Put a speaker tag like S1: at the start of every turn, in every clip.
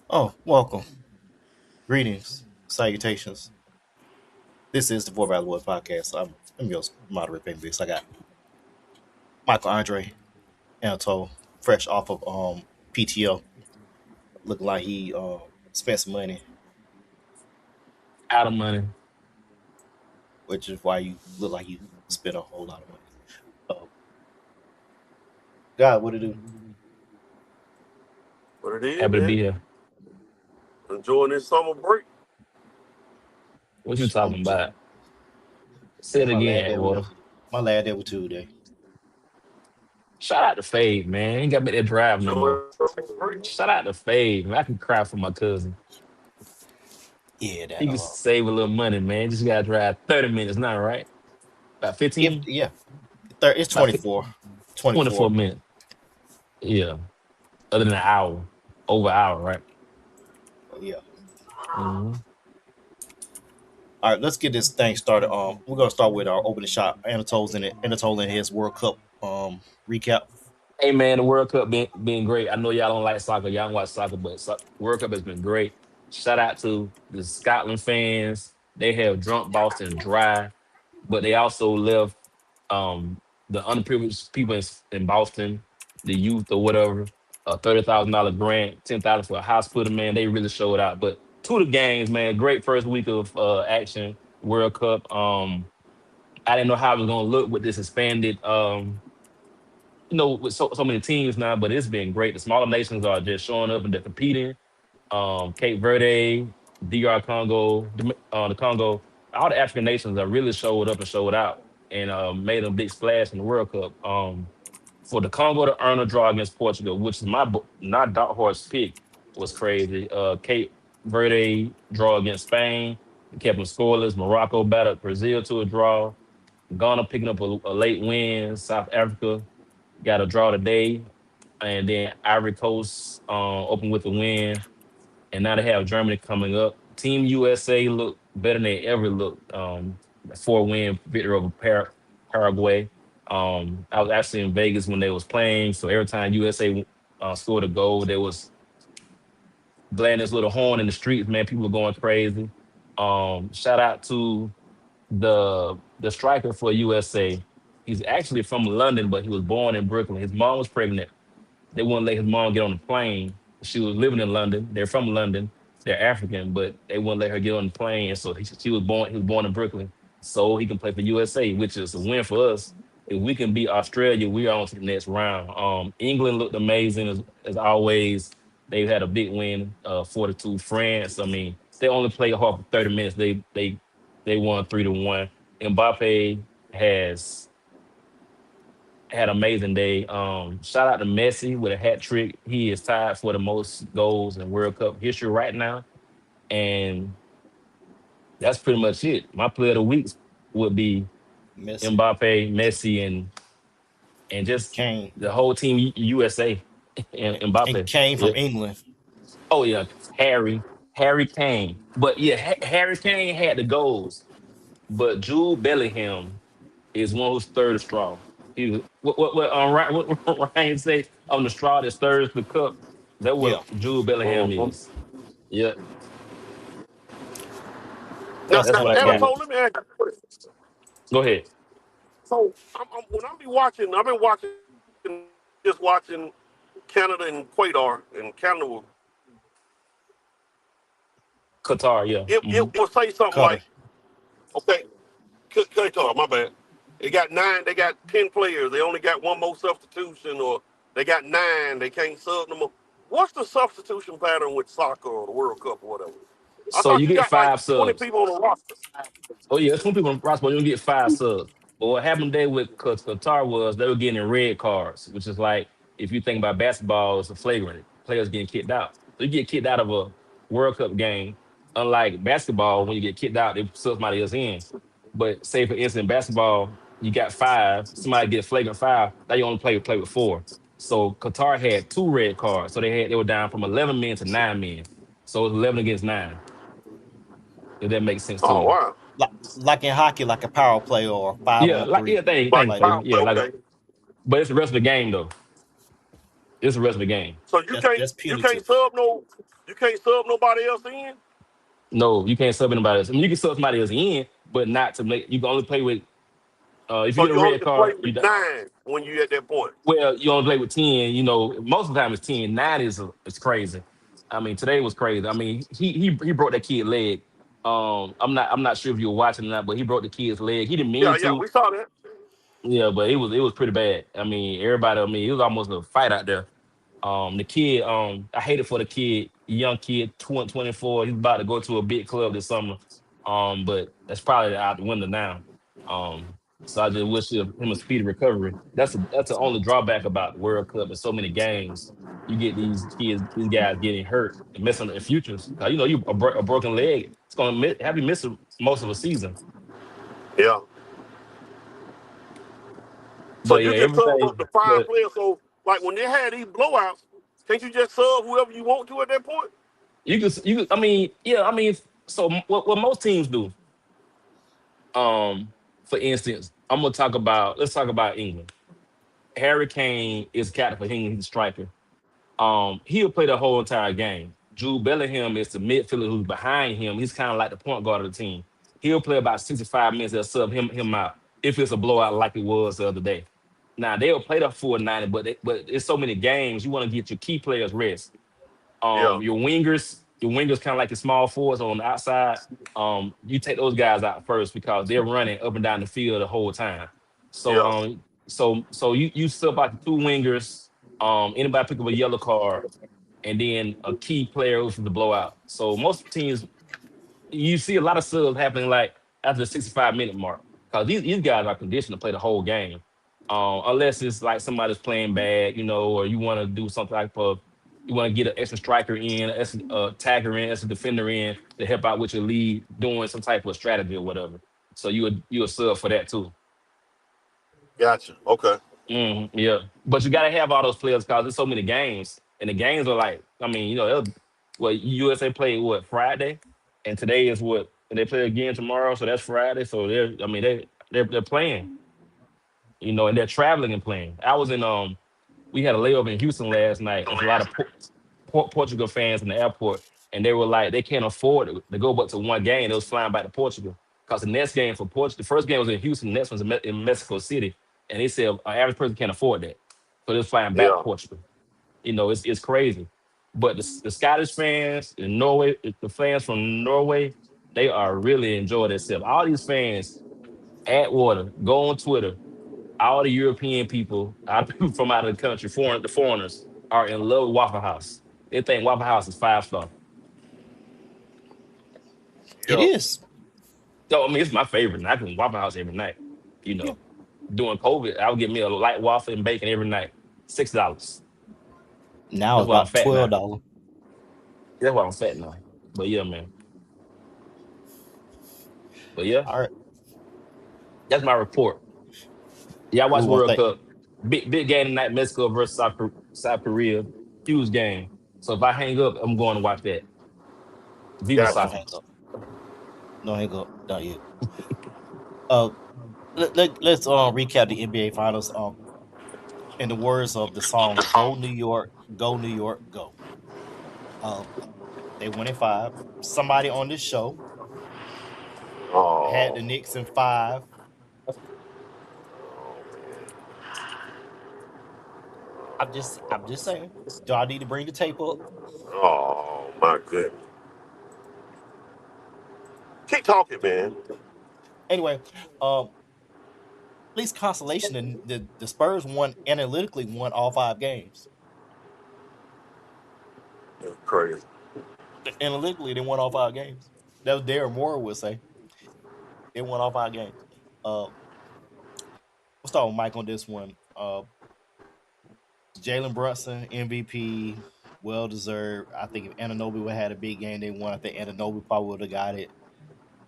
S1: Oh, welcome. Greetings. Salutations. This is the Four Valley Boys podcast. I'm your moderator, Payne Biggs. I got Michael Andre Anatole, fresh off of PTO, looking like he spent some money,
S2: Out of money.
S1: which is why you look like you spent a whole lot of money. Uh, God, what to do?
S3: What it is,
S2: Happy to
S3: man.
S2: be here.
S3: Enjoying this summer break.
S2: What you
S1: I'm
S2: talking
S1: just
S2: about? Say it
S1: my
S2: again,
S1: lad there with
S2: Atwater.
S1: my lad there with Tuesday.
S2: Shout out to Fade, man. Ain't got me that drive no more.
S3: Enjoying summer break.
S2: Shout out to Fade, man. I can cry for my cousin.
S1: Yeah, that
S2: He can save a little money, man. Just gotta drive 30 minutes now, right? About
S1: if
S2: 15?
S1: yeah, it's
S2: About
S1: 24.
S2: 24
S1: 24.
S2: minutes. Yeah. Other than an hour. Over an hour, right?
S1: Yeah.
S2: hmm
S1: All right, let's get this thing started. We're gonna start with our opening shot. Anatole in his World Cup recap.
S2: Hey man, the World Cup been great. I know y'all don't like soccer, y'all don't watch soccer, but World Cup has been great. Shout out to the Scotland fans. They have drunk Boston dry, but they also left the underprivileged people in Boston, the youth or whatever, a $30,000 grant, 10,000 for a hospital. Man, they really showed out. But two of the games, man, great first week of action, World Cup. I didn't know how it was gonna look with this expanded with so many teams now, but it's been great. The smaller nations are just showing up and they're competing. Cape Verde, DR Congo, the Congo, all the African nations are really showed up and showed out and made a big splash in the World Cup. For the Congo to earn a draw against Portugal, which is not dark horse pick, was crazy. Cape Verde draw against Spain, kept them scoreless. Morocco battled Brazil to a draw. Ghana picking up a late win. South Africa got a draw today, and then Ivory Coast open with a win, and now they have Germany coming up. Team USA look better than they ever looked. 4-win victory over Paraguay. I was actually in Vegas when they was playing, so every time USA scored a goal, they was blaring this little horn in the streets. Man, people were going crazy. Shout out to the striker for USA. He's actually from London, but he was born in Brooklyn. His mom was pregnant. They wouldn't let his mom get on the plane. She was living in London. They're from London. They're African, but they wouldn't let her get on the plane. And so she was born. He was born in Brooklyn, so he can play for USA, which is a win for us. If we can beat Australia, we are on to the next round. England looked amazing as always. They had a big win, 4-2. France, I mean, they only played hard for 30 minutes. They won 3-1. Mbappe has had an amazing day. Shout out to Messi with a hat trick. He is tied for the most goals in World Cup history right now, and that's pretty much it. My player of the weeks would be
S1: Messi,
S2: Mbappe, Messi, and just
S1: Kane,
S2: the whole team USA and
S1: and
S2: Mbappe.
S1: Kane from
S2: Yeah.
S1: England.
S2: Oh yeah, Harry Kane. But yeah, Harry Kane had the goals, but Jude Bellingham is one who's third of straw. He what Ryan say on the straw that stirs the cup. That
S1: Yeah,
S2: what Jude Bellingham
S3: Mhm.
S2: is. Yeah,
S3: Now,
S1: that's
S2: that's
S3: now,
S2: what
S1: what
S2: I
S1: I got.
S3: Anatole,
S2: got.
S3: let me ask you a question.
S2: Go ahead.
S3: So, when I be watching, I've been watching, just watching Canada and Ecuador, and Canada
S2: Qatar, yeah.
S3: it will say something
S1: Cutter.
S3: like, okay, Qatar, my bad. They got 10 players. They only got one more substitution, or they got nine. They can't sub no more. What's the substitution pattern with soccer or the World Cup or whatever? I
S2: So
S3: thought
S2: you
S3: you
S2: get
S3: got like
S2: five
S3: 20
S2: subs.
S3: people on the roster.
S2: Oh yeah, some people on roster, but you don't get five subs. But what happened there with Qatar was they were getting red cards, which is like if you think about basketball, it's a flagrant. Players getting kicked out. So you get kicked out of a World Cup game. Unlike basketball, when you get kicked out, they put somebody else in. But say for instance, basketball, you got five, somebody get flagrant five, now you only play with four. So Qatar had two red cards. So they were down from 11 men to 9 men. So it was 11 against 9, if that makes sense to
S3: Oh
S2: you.
S3: wow.
S1: Like in hockey, like a power play or five
S2: Yeah,
S1: on
S2: like
S1: three,
S2: yeah, thank
S3: Like
S2: you,
S1: like
S2: thank
S1: that.
S2: you. Yeah,
S3: okay.
S2: but it's the rest of the game though. It's the rest of the game.
S3: So
S1: That's
S3: you can't
S1: punitive.
S3: sub nobody else in.
S2: No, you can't sub anybody else. I mean, you can sub somebody else in, but not to make. You can only play with. If you
S3: So
S2: get a
S3: you only
S2: red
S3: can play
S2: card,
S3: with 9 when you at that point.
S2: well, you only play with 10. You know, most of the time it's 10. 9 is crazy. I mean, today was crazy. I mean, he broke that kid leg. I'm not sure if you were watching or not, but he broke the kid's leg. He didn't
S3: Yeah,
S2: mean
S3: yeah,
S2: to.
S3: we saw that.
S2: Yeah, but it was pretty bad. I mean, everybody. I mean, it was almost a fight out there. The kid, I hate it for the kid, young kid, 24. He's about to go to a big club this summer. But that's probably out the window now. Um, so I just wish him a speedy recovery. That's the only drawback about the World Cup. There's so many games. You get these kids, these guys getting hurt and messing up their futures. You know, a broken leg. It's gonna have you miss most of a season.
S3: Yeah. So
S2: But
S3: you
S2: yeah,
S3: can sub
S2: everything.
S3: up to 5
S2: But
S3: players. So like when they had these blowouts, can't you just sub whoever you want to at that point?
S2: you could. I mean, yeah. I mean, so what most teams do. For instance, I'm gonna talk about. Let's talk about England. Harry Kane is captain for England. He's a striker. He'll play the whole entire game. Jude Bellingham is the midfielder who's behind him. He's kind of like the point guard of the team. He'll play about 65 minutes. They'll sub him out if it's a blowout like it was the other day. Now they'll play the full 90, but it's so many games. You want to get your key players rest.
S3: Yeah,
S2: Your wingers kind of like the small forwards on the outside. You take those guys out first because they're running up and down the field the whole time. So
S3: yeah,
S2: you sub out the two wingers. Anybody pick up a yellow card, and then a key player who's the blowout. So most teams, you see a lot of subs happening like after the 65-minute mark because these guys are conditioned to play the whole game. Unless it's like somebody's playing bad, or you want to do something like you want to get an extra striker in, extra tagger in, extra defender in to help out with your lead doing some type of strategy or whatever. So you would sub for that too.
S3: gotcha. Okay.
S2: Yeah, but you got to have all those players because there's so many games, and the games are like, I mean, USA played what Friday, and today is what, and they play again tomorrow, so that's Friday. So I mean, they're playing, and they're traveling and playing. We had a layover in Houston last night. There's a lot of Portugal fans in the airport, and they were like, they can't afford to go but to one game. They was flying back to Portugal because the next game for Portugal, the first game was in Houston, the next one's in Mexico City, and they said an average person can't afford that, so they're flying back to
S3: Yeah,
S2: Portugal. It's crazy. But the Scottish fans in Norway, the fans from Norway, they are really enjoying themselves. All these fans at water, go on Twitter. All the European people, all the people from out of the country, the foreigners, are in love with Waffle House. They think Waffle House is 5 star.
S1: It
S3: yeah.
S1: is.
S2: So I mean, it's my favorite. And I can Waffle House every night. You
S1: Yeah.
S2: know, during COVID, I would get me a light waffle and bacon every night. $6.
S1: Now
S2: That's
S1: it's
S2: why I'm
S1: about
S2: fat now.
S1: $12.
S2: That's why I'm fat now. But yeah, man. But yeah,
S1: All right.
S2: that's my report. Yeah, I watched
S1: Well,
S2: World Cup. Big game tonight, Mexico versus South Korea. Huge game. So if I hang up, I'm going to watch that. Viva
S1: no,
S3: Gotcha.
S1: don't
S2: soccer.
S1: hang up. No hang up. Not yet. Uh, let's recap the NBA Finals. In the words of the song "Go New York, Go New York, Go." Um, they won in five. Somebody on this show had the
S3: Oh,
S1: Knicks in five. I'm just saying. Do I need to bring the tape up?
S3: oh my goodness. Keep talking, man.
S1: Anyway, at least consolation, and the Spurs analytically won all five games.
S3: That's crazy.
S1: Analytically, they won all five games. That was Darren Moore would say. They won all five games. We'll start with Mike on this one. Jalen Brunson, MVP, well deserved. I think if Ananobi would have had a big game, they won. I think Ananobi probably would have got it.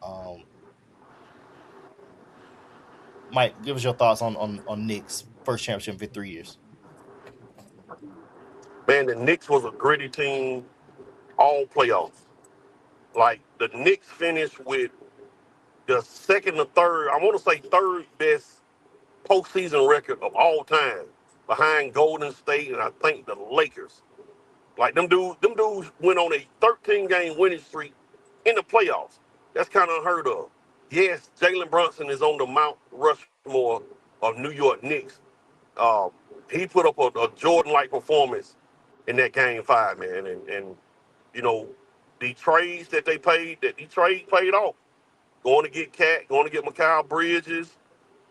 S1: Um, Mike, give us your thoughts on Knicks first championship in 3 years.
S3: Man, the Knicks was a gritty team all playoffs. Like the Knicks finished with the second or third, I want to say third best postseason record of all time. behind Golden State and I think the Lakers. Like them dudes went on a 13-game winning streak in the playoffs. That's kind of unheard of. Yes, Jalen Brunson is on the Mount Rushmore of New York Knicks. Uh, he put up a Jordan-like performance in that game 5, man, and you know the trades that they paid, that the trade paid off. Going to get Cat, going to get Mikal Bridges,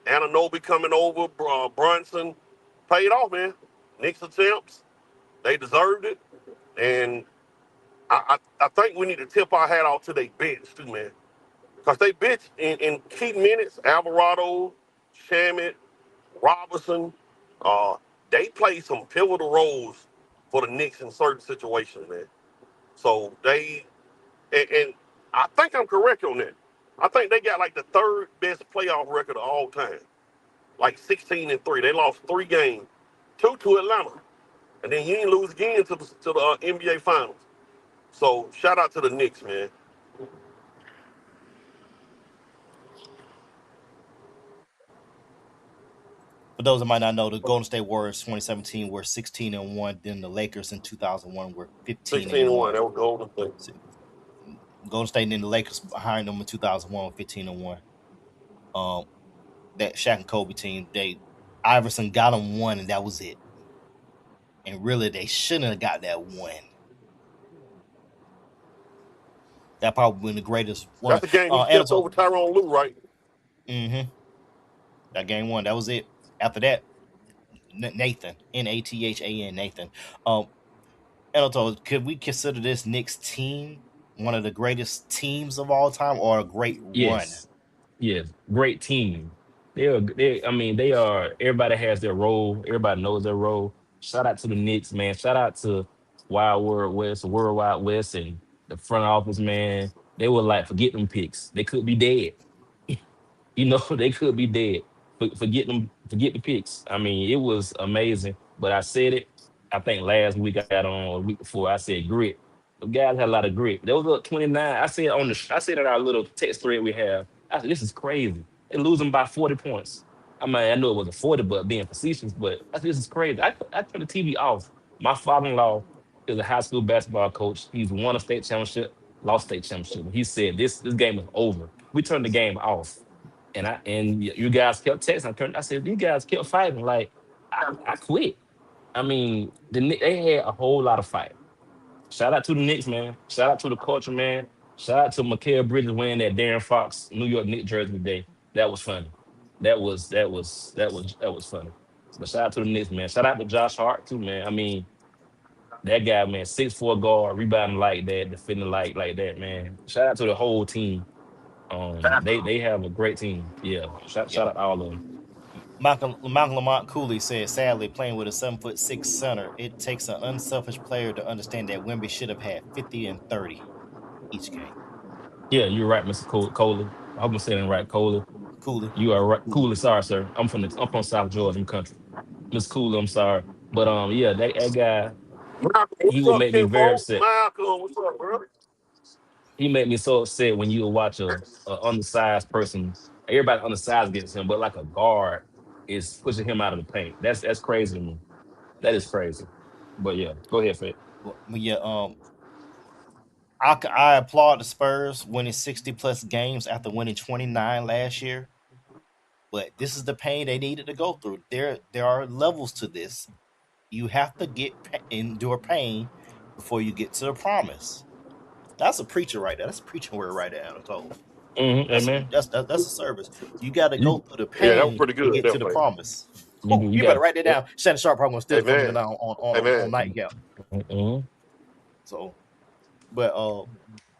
S3: Anunoby coming over, Brunson, paid off, man. Knicks are champs. They deserved it, and I think we need to tip our hat off to their bench too, man, because they bench in key minutes. Alvarado, Shamit, Robertson, uh, they play some pivotal roles for the Knicks in certain situations, man. So and I think I'm correct on that. I think they got like the third best playoff record of all time, like 16-3. They lost 3 games, 2 to Atlanta, and then you didn't lose again to the NBA Finals. So shout out to the Knicks, man.
S1: For those that might not know, the Golden State Warriors 2017 were 16-1. Then the Lakers in 2001 were
S3: 16-1.
S1: 15-1.
S3: That was Golden State.
S1: So, Golden State and then the Lakers behind them in 2001 with 15-1. That Shaq and Kobe team, Iverson got them 1, and that was it. And really, they shouldn't have got that 1. That probably been the greatest run.
S3: That's the game he stepped over Tyronn Lue, right?
S1: Mm-hmm. That game 1. That was it. After that, Nathan, Nathan, Nathan. Anatole, could we consider this Knicks team one of the greatest teams of all time, or a great
S2: Yes. Great team. They are. Everybody has their role. Everybody knows their role. Shout out to the Knicks, man. Shout out to Wild World West, World Wide West, and the front office, man. They were like, forget them picks. They could be dead. They could be dead. Forget the picks. I mean, it was amazing. But I said it, I think last week I got on, or a week before, I said grit. The guys had a lot of grit. They was up 29. I said in our little text thread we have, I said, this is crazy. They losing by 40 points. I mean, I know it wasn't 40, but being facetious, but I said, this is crazy. I turned the TV off. My father-in-law is a high school basketball coach. He's won a state championship, lost state championship. He said this game is over. We turned the game off. And you guys kept texting. I said, you guys kept fighting. Like, I quit. I mean, they had a whole lot of fight. Shout out to the Knicks, man. Shout out to the culture, man. Shout out to Mikal Bridges wearing that Darren Fox New York Knicks jersey today. That was funny. That was funny. But shout out to the Knicks, man. Shout out to Josh Hart too, man. I mean, that guy, man, 6'4" guard, rebounding like that, defending like that, man. Shout out to the whole team. They have a great team. Yeah. Shout out to all of them.
S1: Malcolm Lamont Cooley said, sadly, playing with a 7'6" center, it takes an unselfish player to understand that Wemby should have had 50 and 30 each game.
S2: Yeah, you're right, Mr. Coley. I hope I'm saying it right, Coley.
S1: Cooley.
S2: You are right. Cooley, sorry, sir. I'm from South Georgia country. Miss Cooley, I'm sorry. But yeah, that guy,
S3: Malcolm,
S2: he would make me very upset.
S3: Malcolm, what's up, bro?
S2: He made me so upset when you would watch a undersized person. Everybody undersized against him, but like a guard is pushing him out of the paint. That's crazy to me. That is crazy. But yeah, go ahead, Fred.
S1: Well, yeah, I applaud the Spurs winning 60 plus games after winning 29 last year. But this is the pain they needed to go through. There are levels to this. You have to endure pain before you get to the promise. That's a preacher right there. That's a preaching word right there, Anatole.
S2: Amen.
S1: That's a service. You got to go through the pain
S3: that was pretty good,
S1: to get to the promise.
S2: You
S1: better write that down. Shannon Sharp probably gonna steal
S3: Amen.
S1: from down on Nightcap. So, but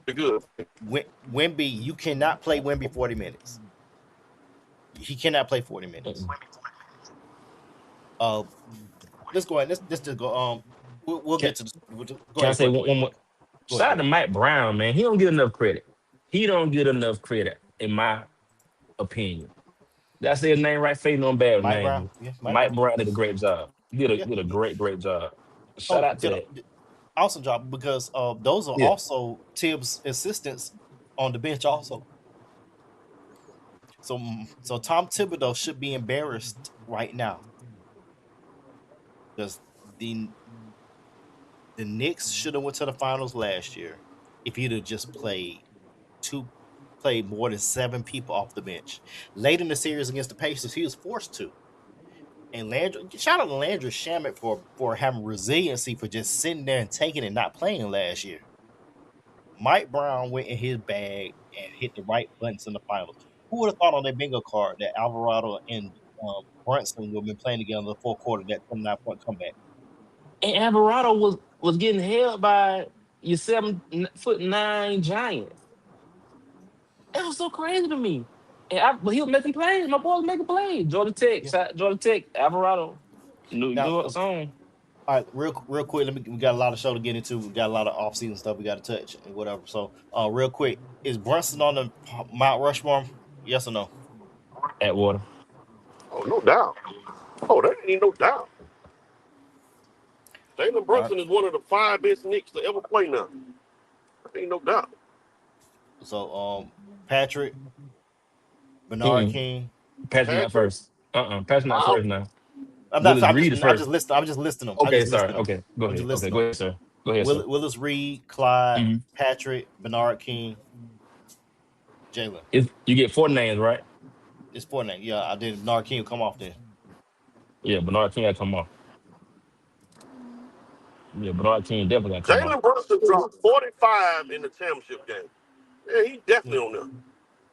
S3: Pretty good.
S1: Wemby, you cannot play Wemby 40 minutes. He cannot play 40 minutes. Let's go ahead. Let's just go. We'll get to.
S2: Can I say one more? Shout out to Mike Brown, man. He don't get enough credit. He don't get enough credit, in my opinion. Did I say his name right? Fading on bad
S1: Mike
S2: name.
S1: Brown. Yeah,
S2: Mike Brown did a great job. He did a great job. Shout out to that.
S1: Awesome job, because those are also Tibbs' assistants on the bench also. So Tom Thibodeau should be embarrassed right now. because the Knicks should have went to the finals last year if he'd have just played more than 7 people off the bench. Late in the series against the Pacers, he was forced to. And Landry, shout out to Landry Shamet for having resiliency for just sitting there and taking it, not playing last year. Mike Brown went in his bag and hit the right buttons in the finals. Who would have thought on their bingo card that Alvarado and Brunson would have been playing together in the fourth quarter, that 29-point comeback?
S2: And Alvarado was getting held by your 7'9" giant. That was so crazy to me. But he was making plays. My boy was making plays. Georgia Tech, Alvarado, New
S1: Now,
S2: York's own.
S1: all right, real quick. We got a lot of show to get into. We got a lot of off-season stuff we got to touch and whatever. So, real quick, is Brunson on the Mount Rushmore? Yes or no?
S2: Atwater.
S3: Oh, no doubt. Oh, that ain't no doubt. Jalen
S1: All right.
S3: Brunson is one of the 5 best Knicks to ever play now. Ain't no doubt.
S1: So, Patrick, Bernard King.
S2: Patrick not first. Patrick not
S3: Wow.
S2: first now.
S1: I'm not.
S2: Willis Reed is
S1: I'm
S2: first.
S1: just listing. I'm just listing them.
S2: Okay, sorry. Okay, go
S1: I'm
S2: ahead.
S1: just
S2: Okay,
S1: listing
S2: go
S1: them.
S2: ahead, sir. Go ahead, sir.
S1: Willis Reed, Clyde,
S2: Mhm.
S1: Patrick, Bernard King, Jalen.
S2: You get 4 names, right?
S1: It's 4 names. Yeah, I did. Bernard King will come off there.
S2: Yeah, Bernard King got to come off. Yeah, Bernard King definitely got to come off.
S3: Jalen Brunson dropped 45 in the championship game. Yeah, he definitely on there.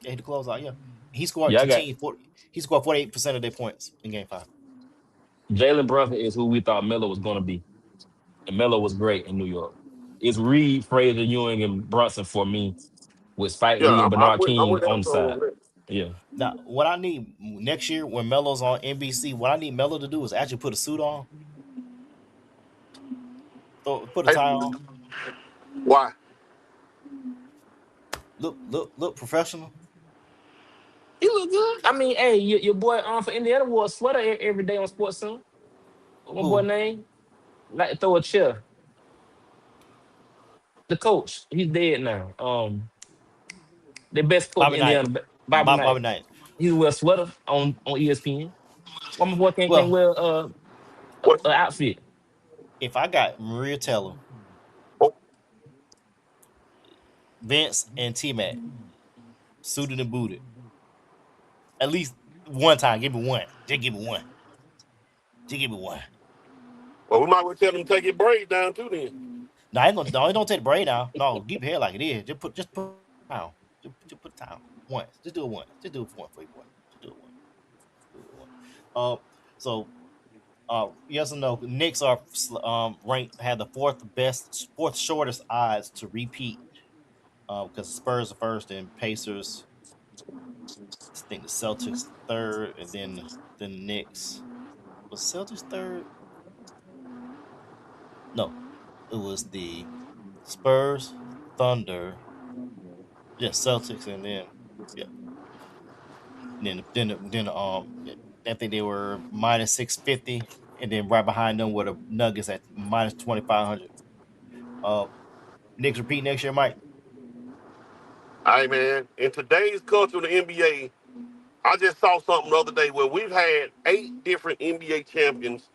S1: Yeah, he to close out. Yeah, he scored.
S2: Yeah, I got
S1: He scored 48% of their points in Game 5.
S2: Jalen Brunson is who we thought Melo was going to be. And Melo was great in New York. It's Reed, Frazier, Ewing, and Brunson for me, with Spike
S3: Yeah,
S2: Lee and
S3: I'm
S2: Bernard
S3: with
S2: King
S3: that
S2: on the
S3: tone
S2: side.
S3: that.
S2: Yeah.
S1: Now, what I need next year when Melo's on NBC, what I need Melo to do is actually put a suit on, put a tie on,
S3: Why?
S1: look professional.
S2: He look good. I mean, hey, your boy for Indiana wore a sweater every day on Sports Center. What
S1: Who?
S2: boy name? Like to throw a chair. The coach, he's dead now. The best coach
S1: Bobby
S2: in
S1: Knight.
S2: Indiana, Bobby Knight.
S1: Bobby Knight.
S2: He wear a sweater on ESPN. Why my boy can't
S1: Well,
S2: wear
S3: What?
S2: an outfit?
S1: if I got Maria Taylor,
S3: Oh,
S1: Vince, and T-Mac suited and booted, at least one time, give me one. Just give me one. Just give me one.
S3: well, we might well tell them to take your braids down too then.
S1: No, I ain't gonna, no, don't take the braid out. No, keep your hair like it is. Just put it down. Just put it down once. Just do it once. Just do it for one for you, boy. Just do it once. Do it once. So yes or no? Knicks are ranked, have the fourth shortest odds to repeat. Because Spurs are first and Pacers. I think the Celtics third, and then the Knicks. Was Celtics third? No, it was the Spurs, Thunder, Celtics, and then I think they were minus 650, and then right behind them were the Nuggets at minus 2,500. Knicks repeat next year, Mike.
S3: All right, man. In today's culture of the NBA, I just saw something the other day where we've had 8 different NBA champions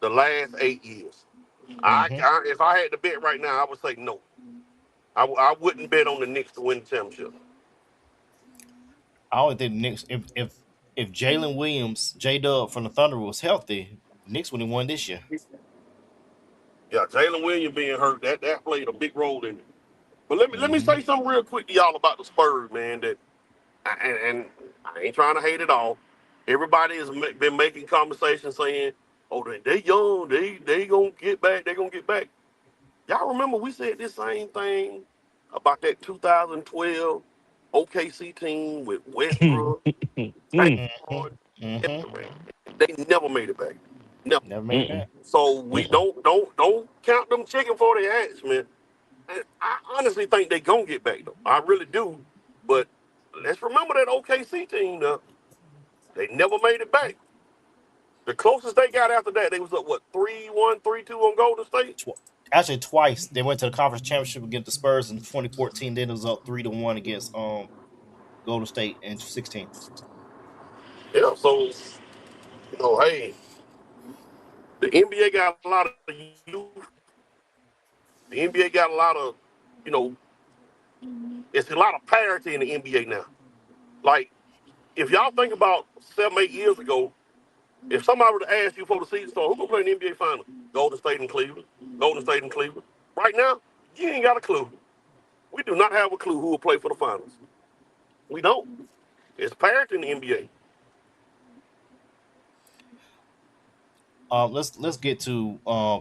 S3: the last 8 years. If I had to bet right now, I would say no. I wouldn't bet on the Knicks to win the championship.
S1: I don't think the Knicks, if Jalen Williams, J-Dub from the Thunder was healthy, the Knicks would have won this year.
S3: Yeah, Jalen Williams being hurt, that played a big role in it. But let me say something real quick to y'all about the Spurs, man. And I ain't trying to hate it all. Everybody has been making conversations saying, "Oh, they young, they gonna get back, they gonna get back." Y'all remember we said this same thing about that 2012 OKC team with Westbrook, James Harden,
S1: Mm-hmm.
S3: Durant. They never made it back.
S1: Never made that.
S3: So we don't count them chicken for their ass, man. And I honestly think they gonna get back though. I really do. But let's remember that OKC team now. They never made it back. The closest they got after that, they was up 3-1, 3-2 on Golden State.
S1: Actually, twice they went to the conference championship against the Spurs in 2014. Then it was up 3-1 against Golden State in 2016.
S3: Yeah, so hey, The NBA got a lot of youth. The NBA got a lot of, you know, it's a lot of parity in the NBA now. Like, if y'all think about 7, 8 years ago, if somebody would have asked you before the season started, who gonna play in the NBA final? Golden State and Cleveland. Golden State and Cleveland. Right now, you ain't got a clue. We do not have a clue who will play for the finals. We don't. It's parity in the NBA.
S1: Let's get to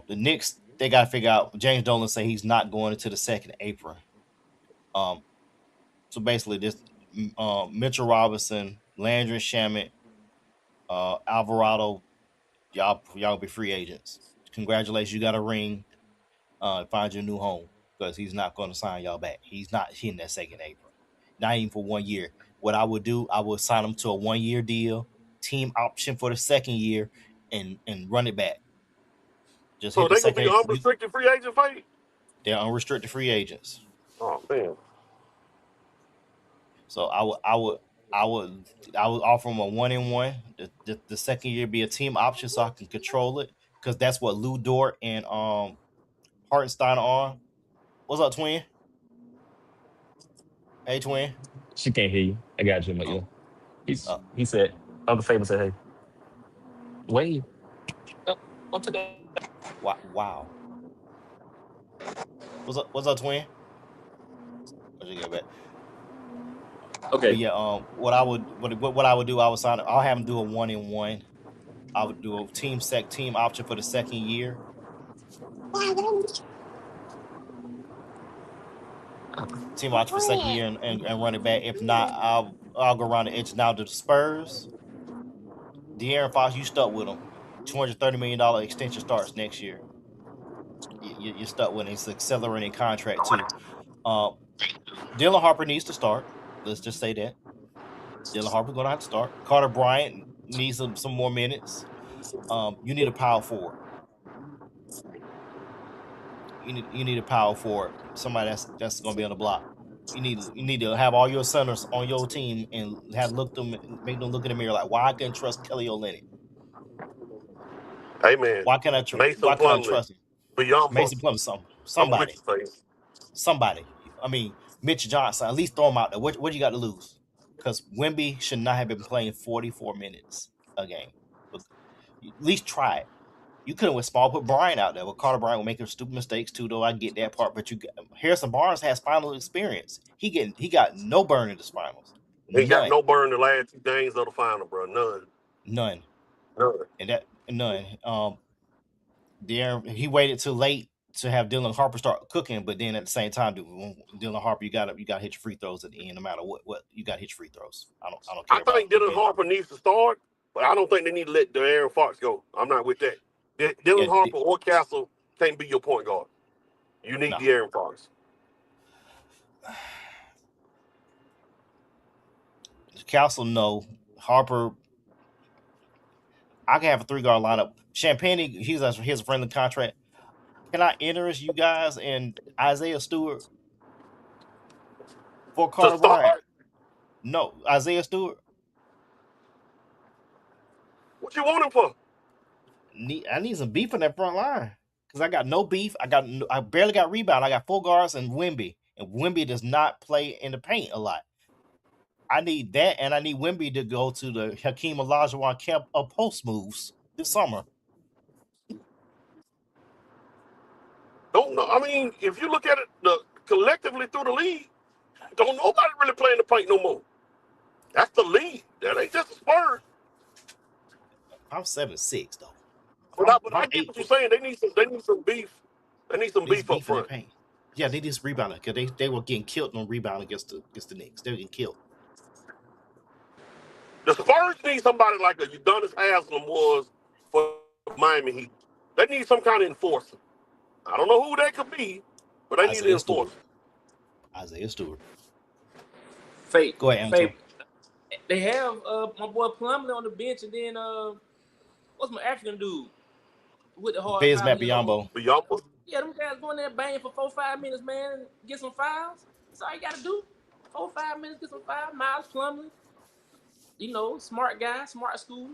S1: the Knicks. They got to figure out. James Dolan say he's not going into the second apron. Um, so basically, this Mitchell Robinson, Landry Shamet, Alvarado, y'all be free agents. Congratulations, you got a ring. Find your new home because he's not going to sign y'all back. He's not hitting that second apron, not even for 1 year. What I would do, I would sign him to a 1 year deal, team option for the second year, and run it back. Just
S3: So
S1: hit the
S3: they gonna be
S1: second.
S3: unrestricted free agent fade?
S1: They're unrestricted free agents.
S3: Oh man.
S1: So I would offer him a 1-and-1. The second year be a team option so I can control it because that's what Lou Dort and Hartenstein are. What's up, twin? Hey, twin.
S2: She can't hear you. I got you, but yeah.
S1: Oh,
S2: He said, Uncle Faber said, hey, wave. Oh, up to that.
S1: wow. What's up, twin? Let's get back.
S2: Okay.
S1: But yeah, what I would do, I would sign. I'll have him do a 1-and-1. I would do a team option for the second year. Team option for second year and run it back. If not, I'll go around the edge now to the Spurs. De'Aaron Fox, you stuck with him. $230 million extension starts next year. You're stuck with it. It's an accelerating contract too. Dylan Harper needs to start. Let's just say that. Dylan Harper's gonna have to start. Carter Bryant needs some more minutes. You need a power forward. You need a power forward. Somebody that's gonna be on the block. You need to have all your centers on your team and make them look in the mirror like, why I couldn't trust Kelly Olynyk?
S3: Hey man.
S1: Why can't I trust him?
S3: Beyond
S1: Mason Plumlee, somebody. I mean, Mitch Johnson. At least throw him out there. What you got to lose? Because Wemby should not have been playing 44 minutes a game. At least try it. You could have went small, put Bryant out there. But Carter Bryant will make stupid mistakes too, though. I get that part. But Harrison Barnes has final experience. He got no burn in the finals.
S3: He got no burn the last 2 games of the final, bro.
S1: None. None. He waited too late to have Dylan Harper start cooking, but then at the same time, Dylan Harper, you got to hit your free throws at the end, no matter what you got to hit your free throws. I don't care.
S3: I think Dylan Harper needs to start, but I don't think they need to let De'Aaron Fox go. I'm not with that. Dylan Harper or Castle can't be your point guard. You need De'Aaron Fox.
S1: Castle, no. Harper, I can have a 3-guard lineup. Champagne, here's a friendly contract. Can I interest you guys in Isaiah Stewart for Carter Bryant? No, Isaiah Stewart.
S3: What you want him for?
S1: I need some beef in that front line because I got no beef. I barely got rebound. I got 4 guards and Wemby does not play in the paint a lot. I need that, and I need Wemby to go to the Hakeem Olajuwon camp of post moves this summer.
S3: Don't know. I mean, if you look at it collectively through the league, don't nobody really play in the paint no more. That's the league. That ain't just a Spurs.
S1: I'm 7'6" though.
S3: But I get what you're saying. They need some beef. They need some beef up front.
S1: Yeah, they just rebounding because they were getting killed on rebound against the Knicks. They were getting killed.
S3: The Spurs need somebody like a Udonis Haslem was for Miami Heat. They need some kind of enforcer. I don't know who that could be, but they need an enforcer.
S1: Isaiah Stewart.
S4: Fake.
S1: Go ahead, Anton.
S4: They have my boy Plumlee on the bench, and then what's my African dude with the hard?
S1: Bismack Biyombo.
S4: Yeah, them guys going there banging for 4-5 minutes, man, and get some fouls. That's all you got to do. 4-5 minutes, get some fouls. Miles Plumlee, smart guy, smart school,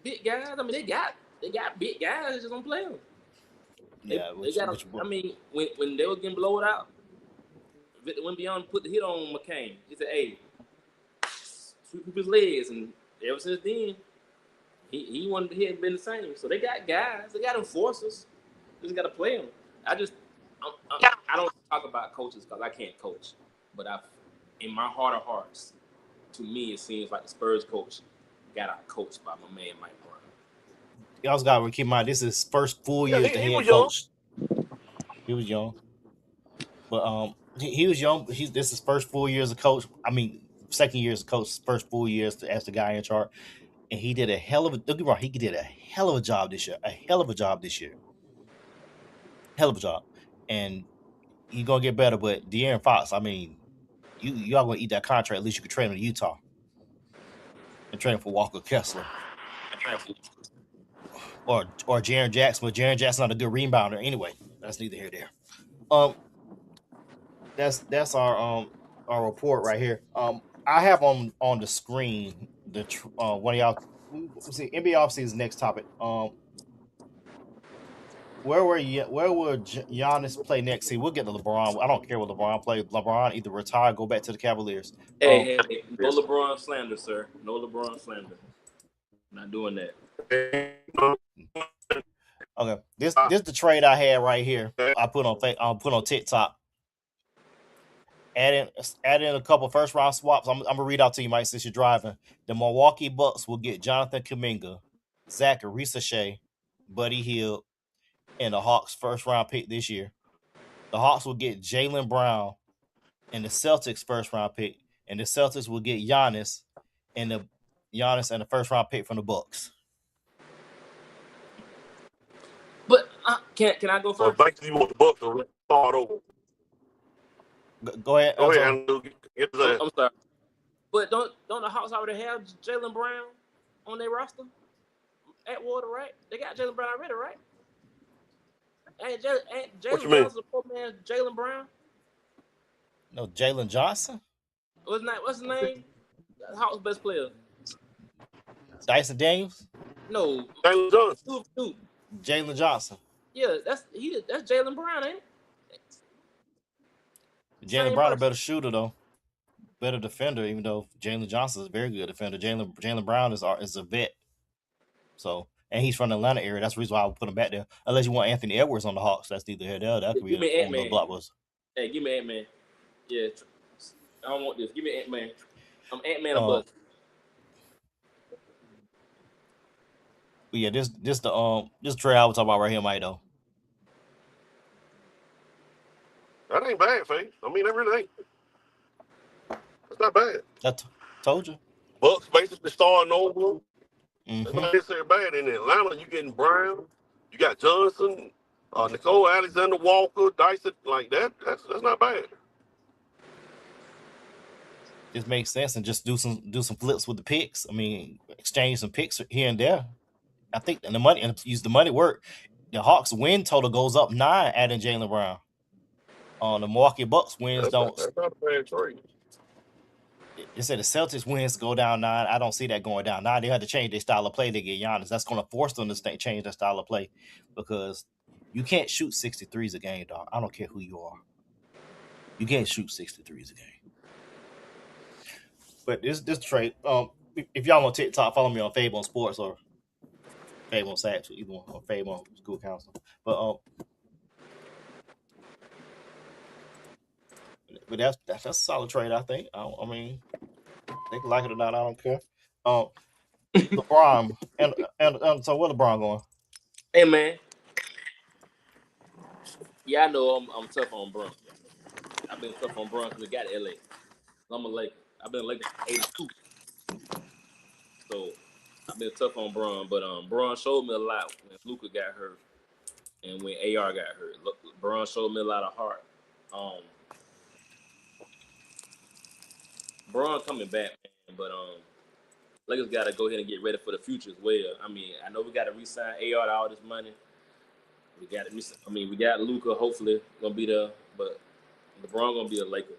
S4: big guys. I mean, they they got big guys that just don't play them.
S1: Yeah,
S4: I mean, when they were getting blowed out, Victor Wembanyama put the hit on McCain. He said, "Hey, sweep up his legs," and ever since then, he wanted to hit been the same. So they got guys, they got enforcers. They just got to play them. I don't talk about coaches because I can't coach, but in my heart of hearts, to me, it seems like the Spurs coach got out coached by my man Mike Brown.
S1: You also got to keep in mind this is his first full year as the head coach. He was young, but he was young. This is his first full year as a coach. I mean, second year as a coach, first full year as the guy in charge, and he did a hell of a. Don't get me wrong, he did a hell of a job this year. Hell of a job, and he's gonna get better. But De'Aaron Fox, I mean, y'all gonna eat that contract. At least you could trade him to Utah and trade him for Walker Kessler. Or Jaren Jackson, but Jaren Jackson not a good rebounder anyway. That's neither here nor there. That's our report right here. I have on the screen the one of y'all. See, NBA offseason next topic. Where will Giannis play next? See, we'll get to LeBron. I don't care what LeBron plays. LeBron either retire, go back to the Cavaliers.
S4: Hey, no LeBron slander, sir. No LeBron slander. Not doing that.
S1: Okay, this is the trade I had right here. I put on TikTok. Add in a couple first round swaps. I'm gonna read out to you, Mike, since you're driving. The Milwaukee Bucks will get Jonathan Kuminga, Zach Arisa, Buddy Hield, and the Hawks' first round pick this year. The Hawks will get Jaylen Brown and the Celtics' first round pick, and the Celtics will get Giannis and the first round pick from the Bucks.
S4: But can I go first?
S3: Back to you want the Bucks to start over.
S1: Go ahead.
S3: Go ahead, Andrew.
S4: I'm sorry. But don't the Hawks already have Jaylen Brown on their roster? Atwater, right? They got Jaylen Brown already, right? Ain't Jalen Johnson poor man Jaylen Brown?
S1: No, Jalen Johnson?
S4: What's his name? Hawks' best player.
S1: Dyson Daniels?
S3: No. Jalen Johnson.
S1: Jalen Johnson.
S4: Yeah, that's Jaylen Brown, ain't it?
S1: Jaylen Brown a better shooter though, better defender. Even though Jalen Johnson is a very good defender, Jaylen Brown is a vet. So, and he's from the Atlanta area. That's the reason why I would put him back there. Unless you want Anthony Edwards on the Hawks, that's neither here nor there. That could be a little blockbuster.
S4: Hey, give me Ant-Man. Yeah, I don't want this. Give me Ant-Man. I'm Ant-Man a bust.
S1: But yeah, this trade I was talking about right here, Mike, though.
S3: That ain't bad, Faye. I mean, that really ain't. That's not bad.
S1: I told you.
S3: Bucks basically starting over. That's not necessarily bad. In Atlanta, you getting Brown, you got Johnson, Nicole Alexander Walker, Dyson, like that. That's not bad.
S1: This makes sense, and just do some flips with the picks. I mean, exchange some picks here and there. I think the money work. The Hawks win total goes up 9 adding Jaylen Brown. The Milwaukee Bucks wins don't.
S3: That's not a bad trade.
S1: It said the Celtics wins go down 9. I don't see that going down 9. They had to change their style of play to get Giannis. That's going to force them to change their style of play because you can't shoot 63s a game, dog. I don't care who you are. You can't shoot 63s a game. But this trade, if y'all on TikTok, follow me on Fable on Sports or Fable on Sacks, either one, or Fable on School Council. But that's a solid trade, I think. I mean, they can like it or not. I don't care. LeBron and so where LeBron going?
S4: Hey man, yeah, I know I'm tough on Bron. I've been tough on Bron because we got LA. I'm a Laker. I've been a Laker since '82, so I've been tough on Bron. But Bron showed me a lot when Luka got hurt and when AR got hurt. Look, Bron showed me a lot of heart. Bron coming back, man, but Lakers got to go ahead and get ready for the future as well. I mean, I know we got to re-sign AR to all this money. We got Luka hopefully gonna be there, but LeBron gonna be a Laker.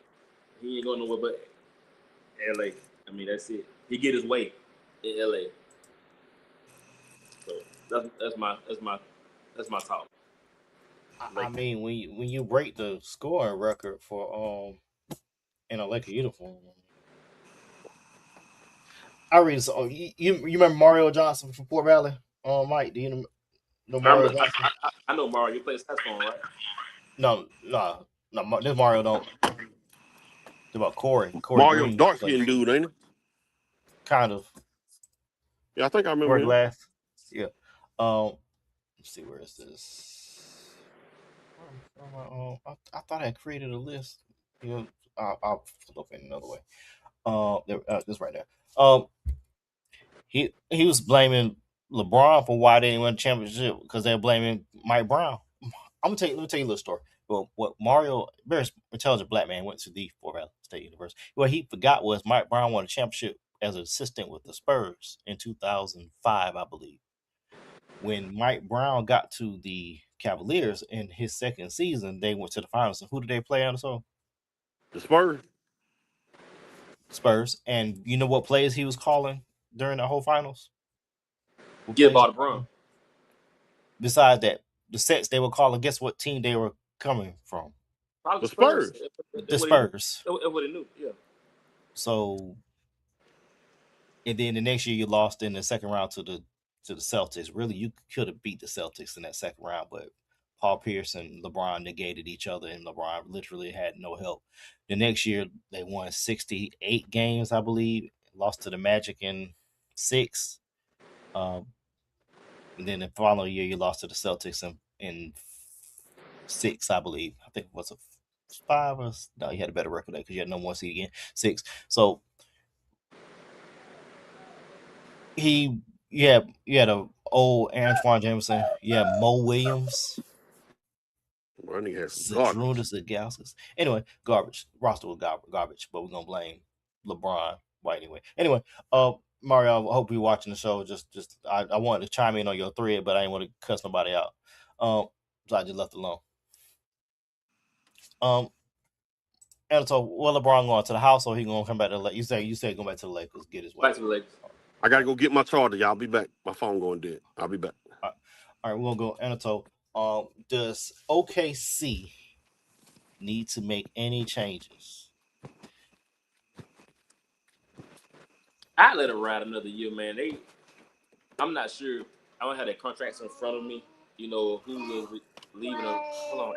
S4: He ain't going nowhere but LA. I mean, that's it. He get his way in LA. So That's my top.
S1: I mean, when you break the scoring record for in a Laker uniform, I read so you remember Mario Johnson from Fort Valley? Mike, do you know Mario Johnson?
S4: I know Mario. You play saxophone, right?
S1: No, no, no. This Mario don't. It's about Corey
S3: Mario
S1: Green,
S3: dark
S1: like
S3: skinned dude, ain't he?
S1: kind of
S3: Yeah, I think I remember
S1: Corey
S3: him.
S1: Glass. Yeah. Let's see, where is this? I thought I had created a list. You know, I'll look in another way. This right there. He was blaming LeBron for why they didn't win the championship because they're blaming Mike Brown. Let me tell you a little story. Well, what Mario, very intelligent black man, went to the Fort Valley State University. What he forgot was Mike Brown won a championship as an assistant with the Spurs in 2005, I believe. When Mike Brown got to the Cavaliers in his second season, they went to the finals. And who did they play on? So
S3: The Spurs.
S1: Spurs. And you know what plays he was calling during the whole finals?
S4: Get about LeBron.
S1: Besides that, the sets they were calling, guess what team they were coming from?
S4: Probably
S3: The Spurs.
S1: The Spurs.
S4: That's what he knew. Yeah.
S1: So, and then the next year you lost in the second round to the Celtics. Really, you could have beat the Celtics in that second round, but Paul Pierce and LeBron negated each other, and LeBron literally had no help. The next year they won 68 games, I believe. Lost to the Magic in 6. And then the following year, you lost to the Celtics in 6, I believe. I think it was a 5 or no, you had a better record there because you had no more seed again. 6. So you had a old Antoine Jameson. You had Mo Williams.
S3: Running has
S1: Zydrunas Ilgauskas. Anyway, garbage. Roster was garbage, but we're gonna blame LeBron. Well, anyway, Mario, I hope you're watching the show. I wanted to chime in on your thread, but I didn't want to cuss nobody out. So I just left it alone. And so, LeBron going to the house, or he gonna come back to the Lakers? You say going back to the Lakers, get his way.
S4: Back to the Lakers.
S3: I gotta go get my charger. Y'all be back. My phone going dead. I'll be back.
S1: All right, we're gonna go. Anatole, does OKC need to make any changes?
S4: I let it ride another year, man. I'm not sure. I don't have their contracts in front of me. You know who was leaving them. Hold on,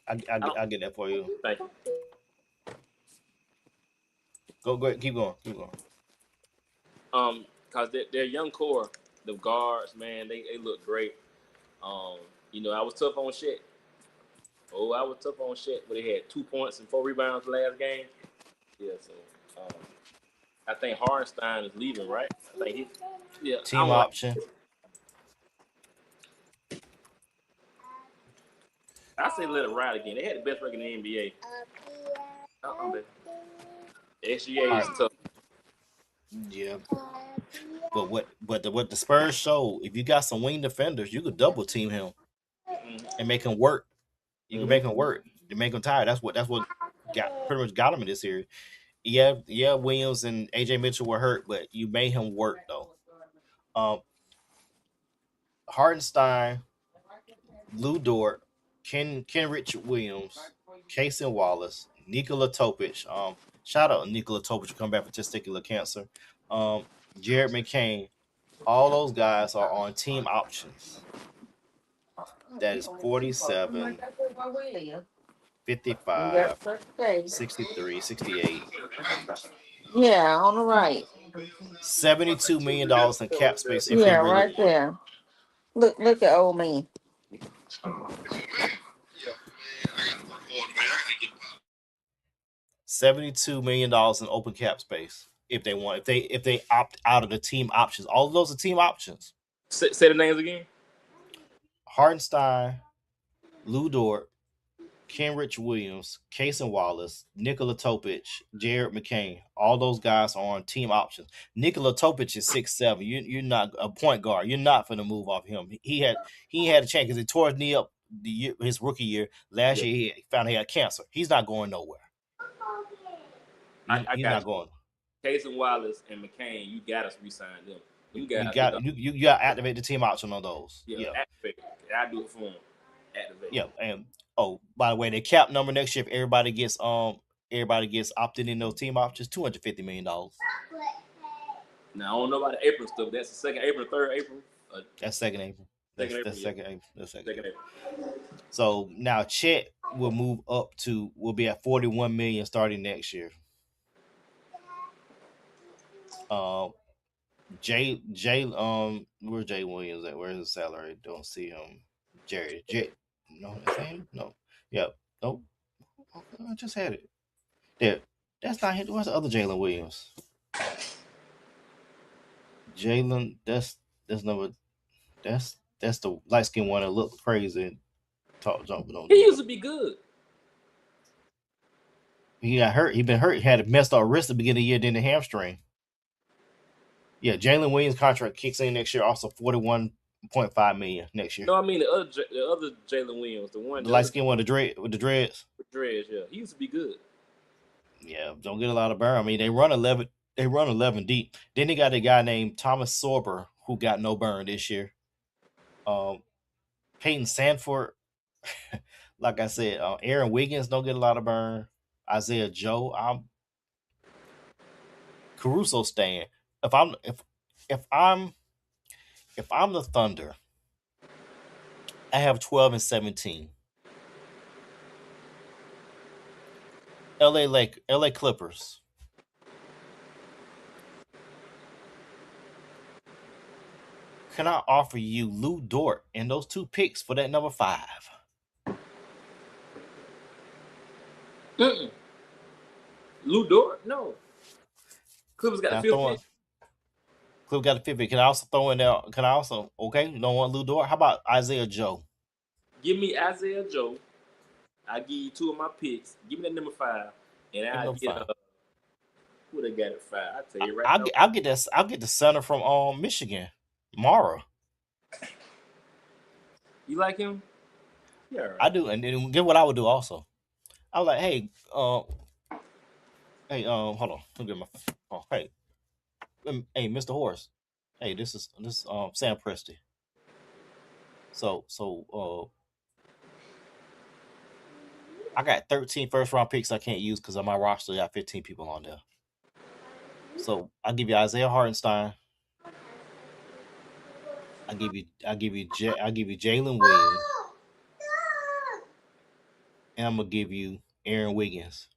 S4: Alan.
S1: I'll get that for you.
S4: Thank you.
S1: Go ahead. Keep going.
S4: Cause their young core, the guards, man, they look great. You know, I was tough on Shaq. But he had 2 points and 4 rebounds last game. Yeah, so I think Hartenstein is leaving, right? I think
S1: team option.
S4: I say let it ride again. They had the best record in the NBA. SGA is tough.
S1: Yeah. But what the Spurs show, if you got some wing defenders, you could double team him and make him work. You can make him work. You make him tired. That's what pretty much got him in this series. Yeah, Williams and AJ Mitchell were hurt, but you made him work though. Hartenstein, Lou Dort, Kenrich Williams, Casey Wallace, Nikola Topic. Shout out to Nikola Topic to come back for testicular cancer. Jared McCain. All those guys are on team options. That is 47, 55, 63, 68.
S5: Yeah, on the right.
S1: $72 million in cap space.
S5: Yeah, right there. Look at old me.
S1: $72 million in open cap space if they want. If they opt out of the team options. All of those are team options.
S4: Say the names again.
S1: Hartenstein, Lou Dort, Kenrich Williams, Casey Wallace, Nikola Topic, Jared McCain. All those guys are on team options. Nikola Topic is 6'7". You're not a point guard. You're not going to move off him. He had a chance because he tore his knee up his rookie year. Last year he found he had cancer. He's not going nowhere. He's not going.
S4: Casey Wallace and McCain, you gotta resign them.
S1: You got to activate the team option on those.
S4: Yeah. Activate. I do it for them. Activate.
S1: Yeah, and by the way, the cap number next year, if everybody gets opted in those team options, $250 million.
S4: Now I don't know about the April stuff. That's the second April, third April.
S1: That's second April.
S4: That's
S1: second April. That's second
S4: April.
S1: So now Chet will be at $41 million starting next year. Where's Jay Williams at? Where's his salary? Don't see him. No, is that him? No. Yep. Nope. I just had it. There. That's not him. Where's the other Jalen Williams? Jalen, that's the light skinned one that looked crazy and talk jumping on.
S4: He used to be good.
S1: He got hurt. He been hurt. He had a messed up wrist at the beginning of the year, then the hamstring. Yeah, Jalen Williams' contract kicks in next year, also $41.5 million next year.
S4: No, I mean the other Jalen Williams, the
S1: light skinned one, with the dreads.
S4: With dreads, yeah. He used to be good.
S1: Yeah, don't get a lot of burn. I mean, they run 11 deep. Then they got a guy named Thomas Sorber who got no burn this year. Peyton Sanford, like I said, Aaron Wiggins don't get a lot of burn. Isaiah Joe, Caruso staying. If I'm the Thunder, I have 12 and 17. LA Clippers. Can I offer you Lou Dort and those 2 picks for that number 5?
S4: Lou Dort? No. Clippers got a 5th pick.
S1: Clippers got a 5th pick. Can I also throw in there? Okay, you don't want Lou Dort? How about Isaiah Joe?
S4: Give me Isaiah Joe. I'll give you 2 of my picks. Give me that number 5. And I'll get who they got at 5. I'll tell you right now.
S1: I'll get the center from Michigan, Mara.
S4: You like him? Yeah, right.
S1: I do, and then get what I would do also. I was like, hey, hold on. Let me get my hey, Mr. Horace. Hey, this is Sam Presti. So I got 13 first-round picks I can't use because on my roster I got 15 people on there. So I'll give you Isaiah Hartenstein. I'll give you Jalen Williams. And I'm gonna give you Aaron Wiggins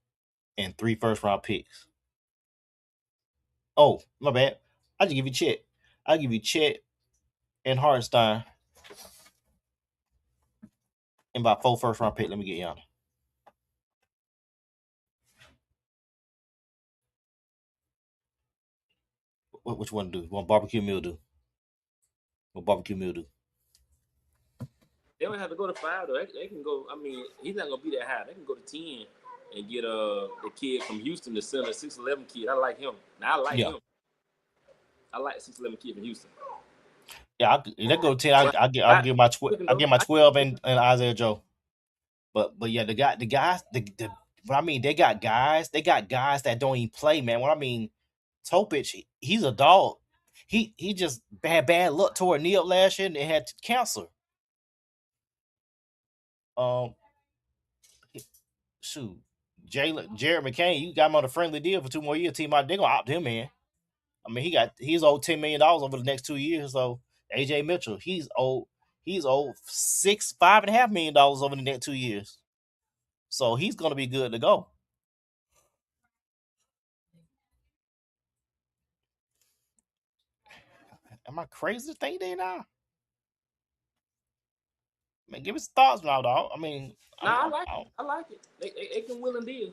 S1: and 3 first-round picks. Oh, my bad. I'll just give you Chet. I'll give you Chet and Hartenstein. And about 4 first-round picks. Let me get you on. Which one do? What barbecue meal do? What barbecue meal do?
S4: They don't have to go to 5 though. They can go. I mean, he's not gonna be that high. They can go to 10 and get the kid from Houston, the center, 6'11" kid. I like him. Now I like him. I like 6'11" kid from Houston.
S1: Yeah, they go 10. I'll give my 12 and Isaiah Joe. But yeah, they got guys that don't even play, man. What I mean, Topic, he's a dog. He just had bad luck toward knee up last year and had cancer. Shoot, Jared McCain, you got him on a friendly deal for 2 more years. Team out, they're gonna opt him in. I mean, he's owed $10 million over the next 2 years. So AJ Mitchell, he's owed $5.5 million over the next 2 years. So he's gonna be good to go. Am I crazy to think they now? I mean, give us thoughts now, dog. I mean,
S4: I like it. They can will and deal.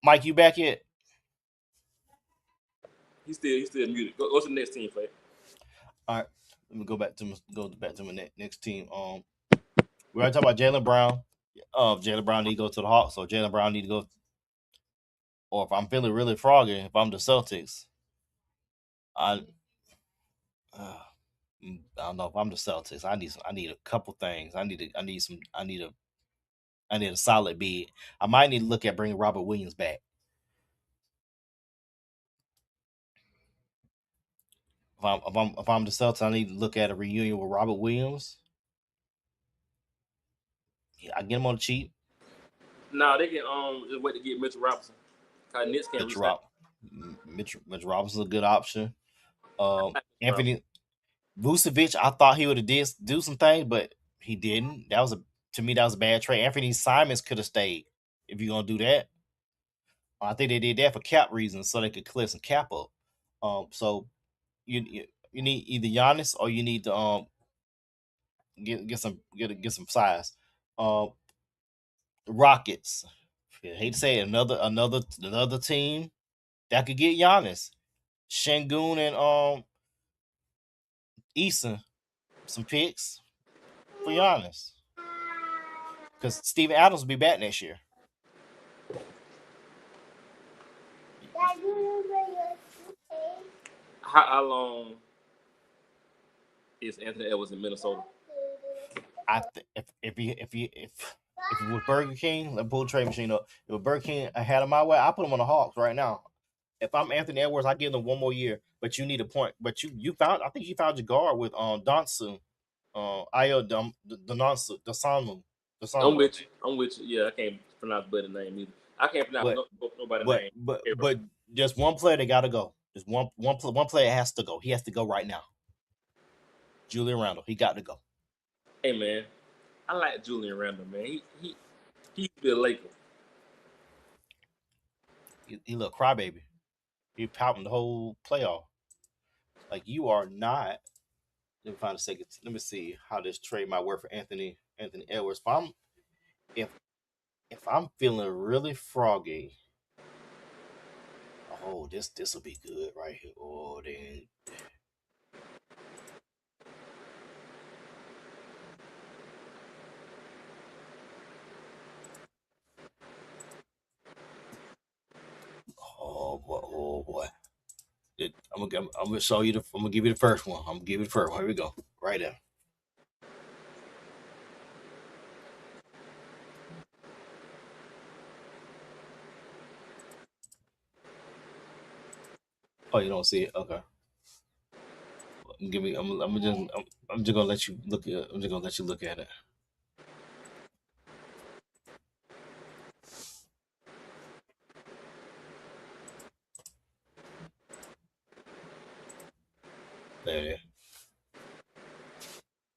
S1: Mike, you back yet?
S4: He's still muted. Go to the next team, Fred.
S1: All right, let me go back to my next team. We're gonna talk about Jaylen Brown. Jaylen Brown need to go to the Hawks, so Jaylen Brown need to go. Or if I'm feeling really froggy, if I'm the Celtics, I don't know if I'm the Celtics. I need a couple things. I need a solid bid. I might need to look at bringing Robert Williams back. If I'm the Celtics, I need to look at a reunion with Robert Williams. Yeah, I get him on the cheap.
S4: Nah, they can just wait to get Mitchell Robinson. Cause Knicks can't
S1: Mitch
S4: resign.
S1: Rob, Mitch Robinson's a good option. Anthony Vucevic, I thought he would have do some things, but he didn't. To me that was a bad trade. Anthony Simons could have stayed if you're gonna do that. I think they did that for cap reasons, so they could clear some cap up. So you need either Giannis or you need to get some size. Um, Rockets. I hate to say it, another team that could get Giannis, Shengun and Eason some picks for Giannis because Steven Adams will be back next year.
S4: How long is Anthony Edwards in Minnesota?
S1: If it was Burger King, let me pull the trade machine up. If Burger King had him my way, I put him on the Hawks right now. If I'm Anthony Edwards, I give them one more year. But you need a point. But you found, I think you found your guard with Donsu, Ayo Donsu, Dosanmu.
S4: I'm with you. Yeah, I can't pronounce Buddy's name either. I can't pronounce nobody's name.
S1: But just one player that got to go. Just one player has to go. He has to go right now. Julian Randle, he got to go.
S4: Hey man, I like Julian Randle, man. He used to be a Laker.
S1: He little crybaby. He pouting the whole playoff. Like you are not. Let me find a second. Let me see how this trade might work for Anthony Edwards. If I'm feeling really froggy, oh this will be good right here. Oh then. Oh boy. I'm gonna show you I'm gonna give you the first one. I'm gonna give you the first one. Here we go. Right there. Oh, you don't see it? Okay. I'm just gonna let you look at it. I'm just gonna let you look at it. There it is.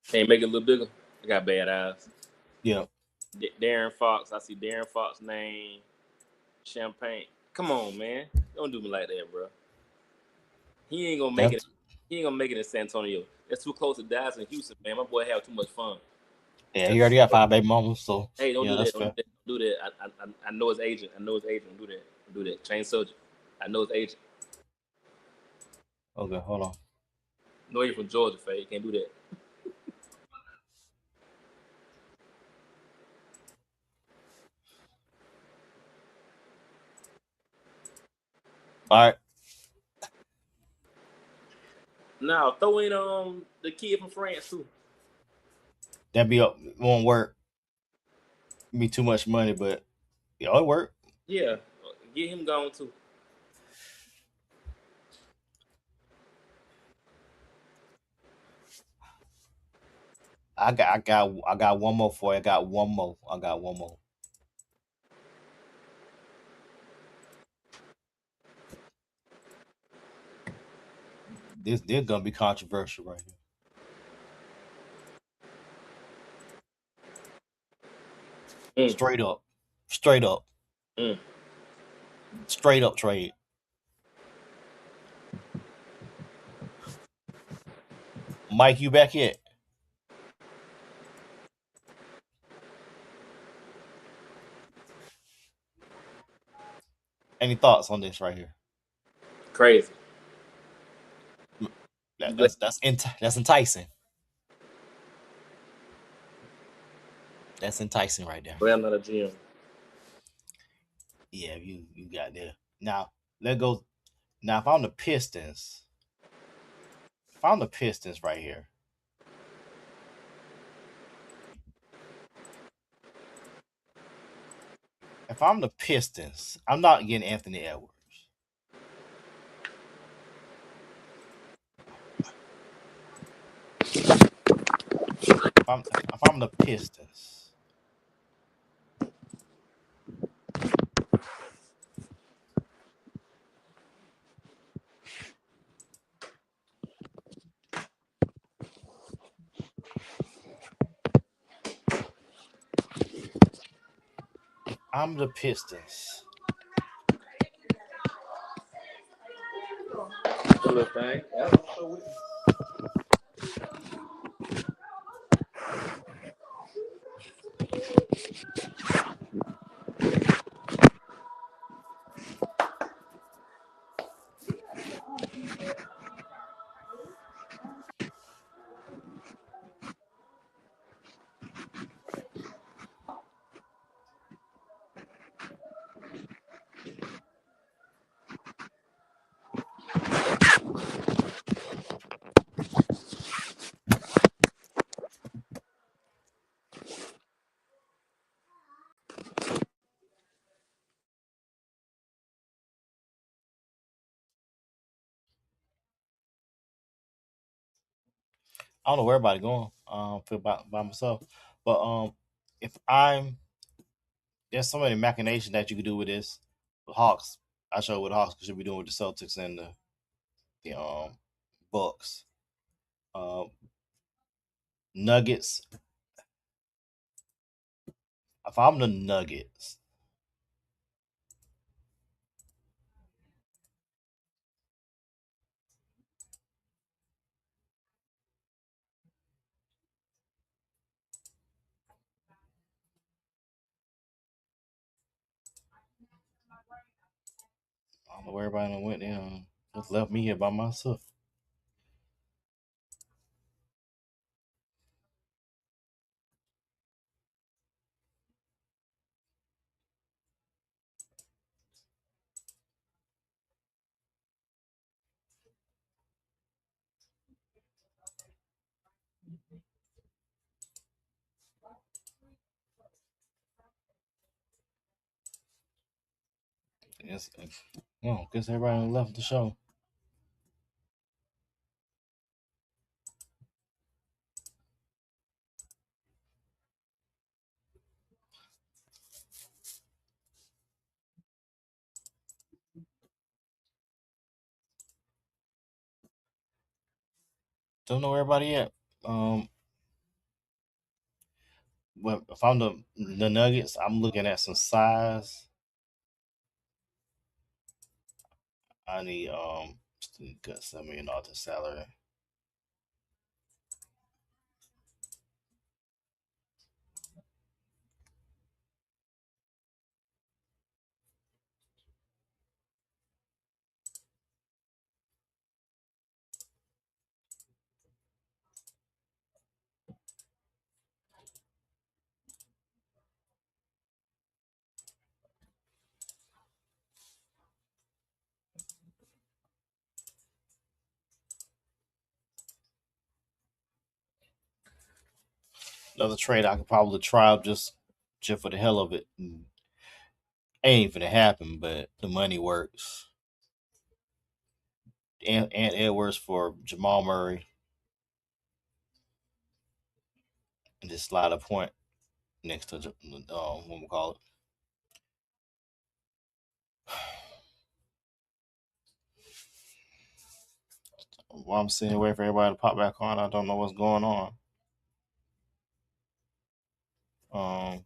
S4: Can't make it a little bigger. I got bad eyes.
S1: Yeah.
S4: Darren Fox. I see Darren Fox name. Champagne. Come on, man. Don't do me like that, bro. He ain't gonna make it. He ain't gonna make it in San Antonio. That's too close to Dallas and Houston, man. My boy have too much fun.
S1: Yeah, he already got 5 baby mamas, so
S4: hey, don't do that.
S1: Don't
S4: do that. I know his agent. Don't do that. Change subject. I know his agent.
S1: Okay, hold on.
S4: No, you're from Georgia, Faye. You can't do that.
S1: All right.
S4: Now throw in the kid from France too.
S1: Won't work. Be too much money, but it'll work.
S4: Yeah, get him gone too.
S1: I got one more for you. I got one more. This gonna be controversial right here. Straight up. Straight up trade. Mike, you back yet? Any thoughts on this right here?
S4: Crazy.
S1: That's enticing. That's enticing right there.
S4: Well, I'm not a GM.
S1: Yeah, you got there. Now let's go. Now if I'm the Pistons right here. If I'm the Pistons, I'm not getting Anthony Edwards. if I'm the Pistons, I'm the Pistons.
S4: That little thing.
S1: I don't know where everybody going. Feel by myself, but if I'm there's so many machinations that you could do with this. The Hawks, I show what the Hawks should be doing with the Celtics and the Bucks. Uh, Nuggets. If I'm the Nuggets, I don't know where everybody done went. Just left me here by myself. Guess, no, guess everybody done left the show. Don't know where everybody at. Um, but if I'm the Nuggets, I'm looking at some size. I need to cut $7 million salary. Another trade I could probably try up just for the hell of it. Ain't gonna happen, but the money works. And Edwards for Jamal Murray and just slide a point next to what we call it. While I'm sitting waiting for everybody to pop back on, I don't know what's going on. Um,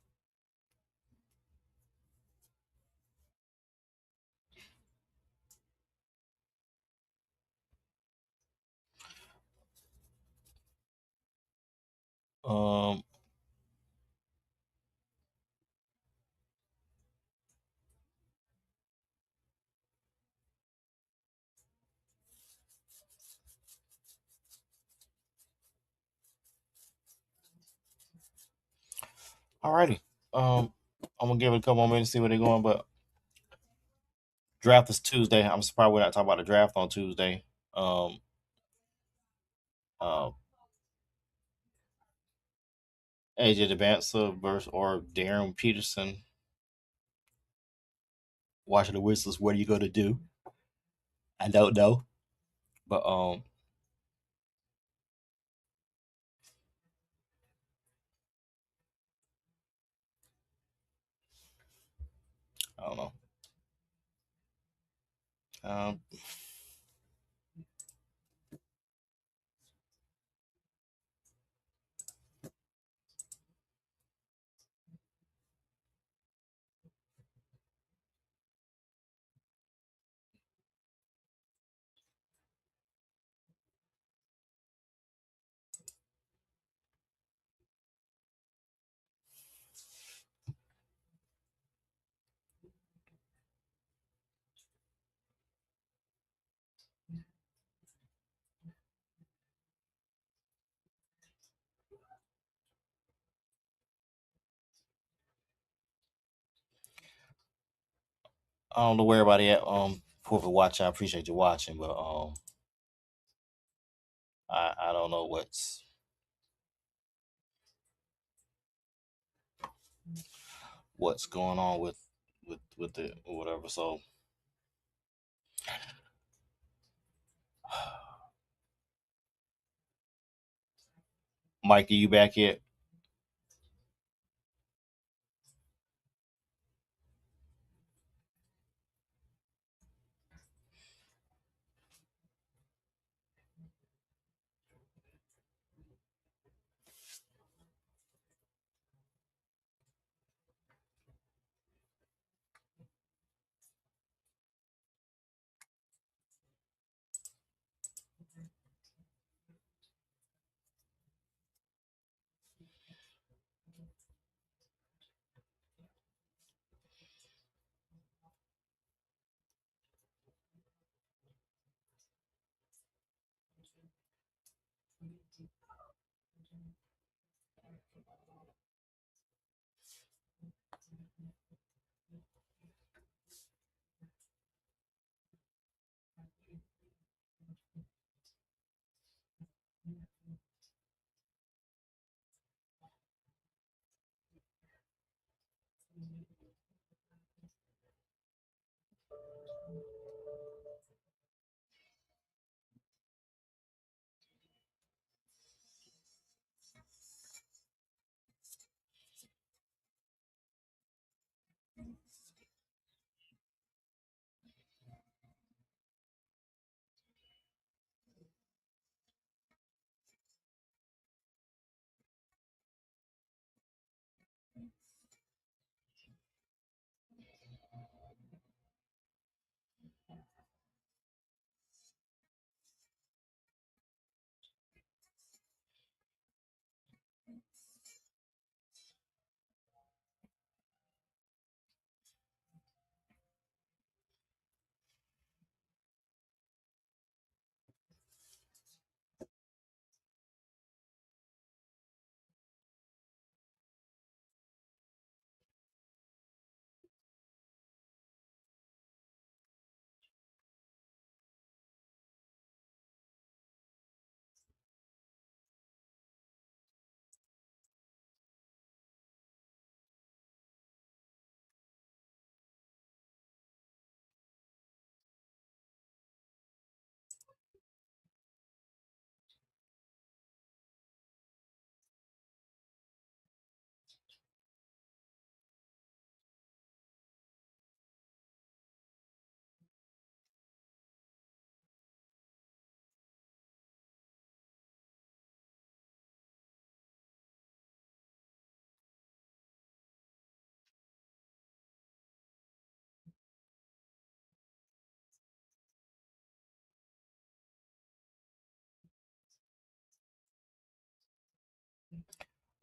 S1: um, alrighty. I'm gonna give it a couple more minutes to see where they're going, but draft is Tuesday. I'm surprised we're not talking about the draft on Tuesday. Um, uh, AJ DeBanza versus or Darren Peterson. Watching the Wizards. What are you gonna do? I don't know, but I don't know. Um, I don't know where everybody at. Whoever watching, I appreciate you watching, but I don't know what's going on with it or whatever. So, Mike, are you back yet?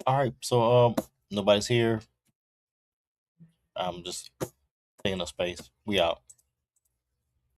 S1: All right. So nobody's here. I'm just taking up space. We out.